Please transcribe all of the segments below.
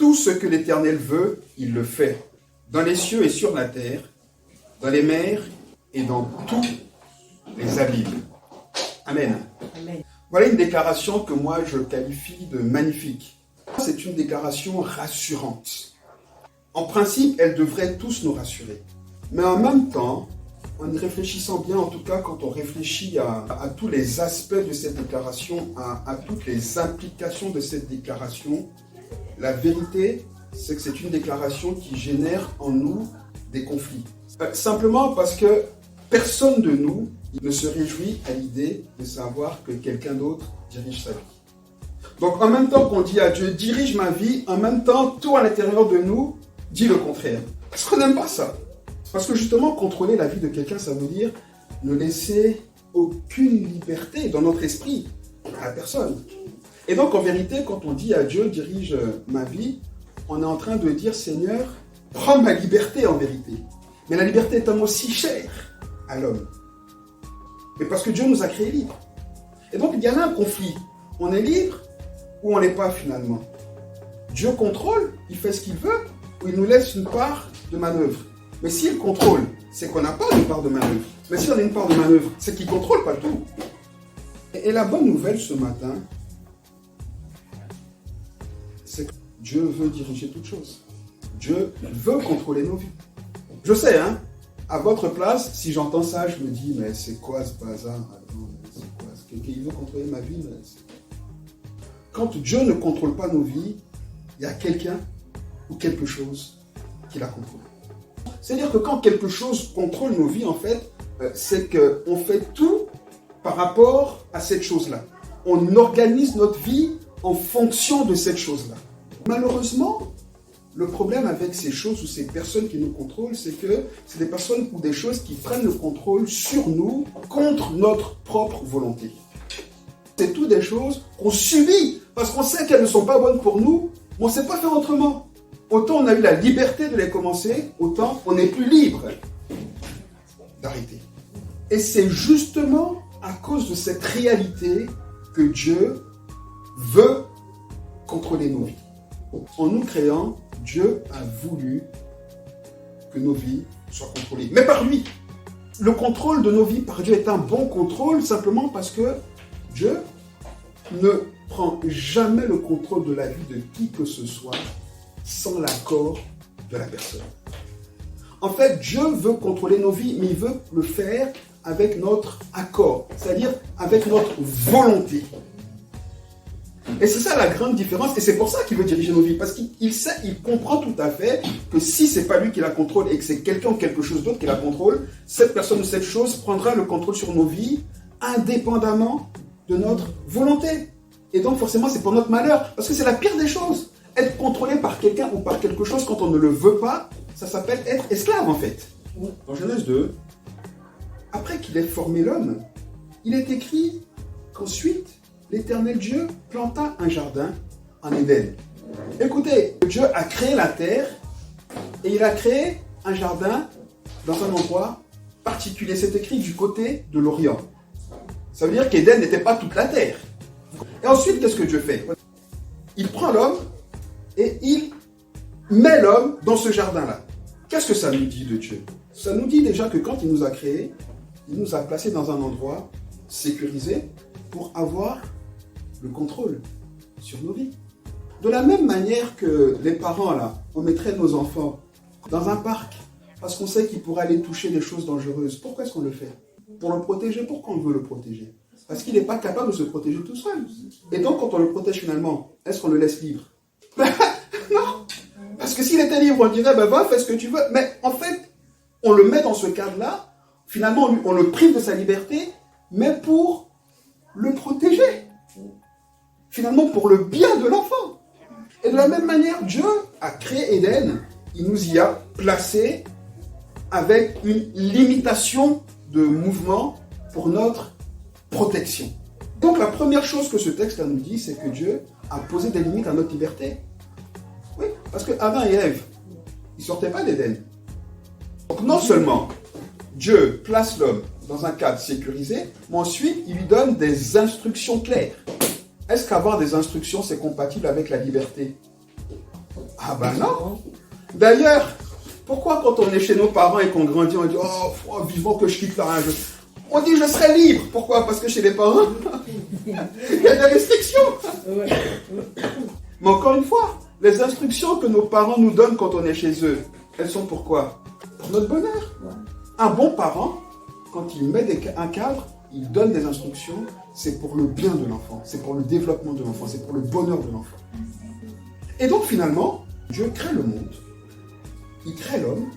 tout ce que l'Éternel veut, il le fait, dans les cieux et sur la terre, dans les mers et dans tous les abîmes. Amen. Amen. Voilà une déclaration que moi je qualifie de magnifique. C'est une déclaration rassurante. En principe, elle devrait tous nous rassurer. Mais en même temps, en y réfléchissant bien, en tout cas quand on réfléchit à tous les aspects de cette déclaration, à toutes les implications de cette déclaration, la vérité, c'est que c'est une déclaration qui génère en nous des conflits. Simplement parce que personne de nous ne se réjouit à l'idée de savoir que quelqu'un d'autre dirige sa vie. Donc en même temps qu'on dit à Dieu, dirige ma vie, en même temps, tout à l'intérieur de nous dit le contraire. Parce qu'on n'aime pas ça. Parce que justement, contrôler la vie de quelqu'un, ça veut dire ne laisser aucune liberté dans notre esprit à la personne. Et donc en vérité, quand on dit à Dieu, dirige ma vie, on est en train de dire, Seigneur, prends ma liberté en vérité. Mais la liberté est un mot si cher à l'homme. Mais parce que Dieu nous a créés libres. Et donc il y a là un conflit. On est libre ou on n'est pas finalement. Dieu contrôle, il fait ce qu'il veut, ou il nous laisse une part de manœuvre. Mais s'il contrôle, c'est qu'on n'a pas une part de manœuvre. Mais si on a une part de manœuvre, c'est qu'il ne contrôle pas tout. Et la bonne nouvelle ce matin, c'est que Dieu veut diriger toutes choses. Dieu veut contrôler nos vies. Je sais, hein, à votre place, si j'entends ça, je me dis, mais c'est quoi ce bazar? C'est quoi? Il veut contrôler ma vie, mais c'est... Quand Dieu ne contrôle pas nos vies, il y a quelqu'un ou quelque chose qui la contrôle. C'est-à-dire que quand quelque chose contrôle nos vies, en fait, c'est qu'on fait tout par rapport à cette chose-là. On organise notre vie en fonction de cette chose-là. Malheureusement, le problème avec ces choses ou ces personnes qui nous contrôlent, c'est que c'est des personnes ou des choses qui prennent le contrôle sur nous contre notre propre volonté. C'est tout des choses qu'on subit parce qu'on sait qu'elles ne sont pas bonnes pour nous, mais on ne sait pas faire autrement. Autant on a eu la liberté de les commencer, autant on n'est plus libre d'arrêter. Et c'est justement à cause de cette réalité que Dieu veut contrôler nos vies. En nous créant, Dieu a voulu que nos vies soient contrôlées, mais par lui. Le contrôle de nos vies par Dieu est un bon contrôle simplement parce que Dieu ne prend jamais le contrôle de la vie de qui que ce soit sans l'accord de la personne. En fait, Dieu veut contrôler nos vies, mais il veut le faire avec notre accord, c'est-à-dire avec notre volonté. Et c'est ça la grande différence, et c'est pour ça qu'il veut diriger nos vies, parce qu'il sait, il comprend tout à fait que si c'est pas lui qui la contrôle et que c'est quelqu'un ou quelque chose d'autre qui la contrôle, cette personne ou cette chose prendra le contrôle sur nos vies indépendamment de notre volonté. Et donc forcément c'est pour notre malheur, parce que c'est la pire des choses. Être contrôlé par quelqu'un ou par quelque chose quand on ne le veut pas, ça s'appelle être esclave en fait. Dans Genèse 2, après qu'il ait formé l'homme, il est écrit qu'ensuite l'Éternel Dieu planta un jardin en Éden. Écoutez, Dieu a créé la terre et il a créé un jardin dans un endroit particulier. C'est écrit du côté de l'Orient. Ça veut dire qu'Éden n'était pas toute la terre. Et ensuite, qu'est-ce que Dieu fait? Il prend l'homme et il met l'homme dans ce jardin-là. Qu'est-ce que ça nous dit de Dieu? Ça nous dit déjà que quand il nous a créés, il nous a placés dans un endroit sécurisé pour avoir le contrôle sur nos vies. De la même manière que les parents, là, on mettrait nos enfants dans un parc parce qu'on sait qu'ils pourraient aller toucher des choses dangereuses. Pourquoi est-ce qu'on le fait? Pour le protéger. Pourquoi on veut le protéger? Parce qu'il n'est pas capable de se protéger tout seul. Et donc, quand on le protège finalement, est-ce qu'on le laisse libre? Non. Parce que s'il était libre, on dirait, ben va, fais ce que tu veux. Mais en fait, on le met dans ce cadre-là. Finalement, on le prive de sa liberté, mais pour le protéger. Finalement, pour le bien de l'enfant. Et de la même manière, Dieu a créé Éden. Il nous y a placés avec une limitation de mouvement pour notre protection. Donc la première chose que ce texte nous dit, c'est que Dieu a posé des limites à notre liberté. Oui, parce que Adam et Ève, ils ne sortaient pas d'Éden. Donc non seulement Dieu place l'homme dans un cadre sécurisé, mais ensuite il lui donne des instructions claires. Est-ce qu'avoir des instructions, c'est compatible avec la liberté? Ah ben non. D'ailleurs, pourquoi quand on est chez nos parents et qu'on grandit, on dit oh, vivant que je quitte là, on dit je serai libre. Pourquoi? Parce que chez les parents, il y a des restrictions. Mais encore une fois, les instructions que nos parents nous donnent quand on est chez eux, elles sont pour quoi? Pour notre bonheur. Un bon parent, quand il met un cadre, il donne des instructions, c'est pour le bien de l'enfant, c'est pour le développement de l'enfant, c'est pour le bonheur de l'enfant. Et donc finalement, Dieu crée le monde, il crée l'homme,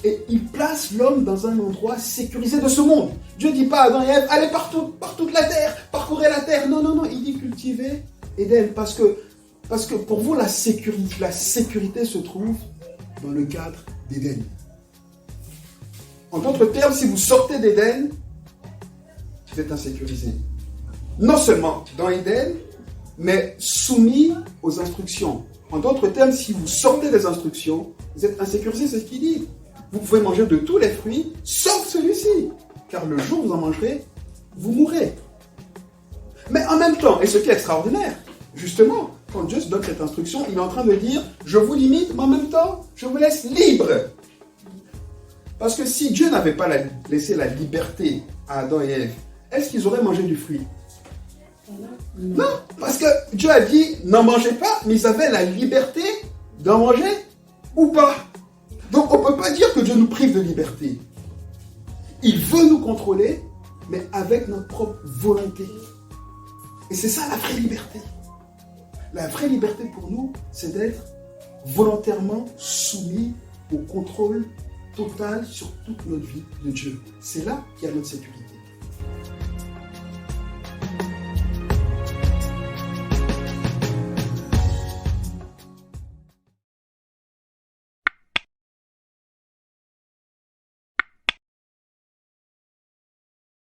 et il place l'homme dans un endroit sécurisé de ce monde. Dieu ne dit pas à Adam et Ève, allez par toute la terre, parcourez la terre. Non, non, non, il dit cultivez Éden, parce que pour vous, la sécurité se trouve dans le cadre d'Éden. En d'autres termes, si vous sortez d'Éden, vous êtes insécurisé. Non seulement dans Éden, mais soumis aux instructions. En d'autres termes, si vous sortez des instructions, vous êtes insécurisé, c'est ce qu'il dit. Vous pouvez manger de tous les fruits, sauf celui-ci. Car le jour où vous en mangerez, vous mourrez. Mais en même temps, et ce qui est extraordinaire, justement, quand Dieu se donne cette instruction, il est en train de dire, je vous limite, mais en même temps, je vous laisse libre. Parce que si Dieu n'avait pas laissé la liberté à Adam et Ève, est-ce qu'ils auraient mangé du fruit? Non, parce que Dieu a dit, n'en mangez pas, mais ils avaient la liberté d'en manger ou pas. Donc on ne peut pas dire que Dieu nous prive de liberté. Il veut nous contrôler, mais avec notre propre volonté. Et c'est ça la vraie liberté. La vraie liberté pour nous, c'est d'être volontairement soumis au contrôle total sur toute notre vie de Dieu. C'est là qu'il y a notre sécurité.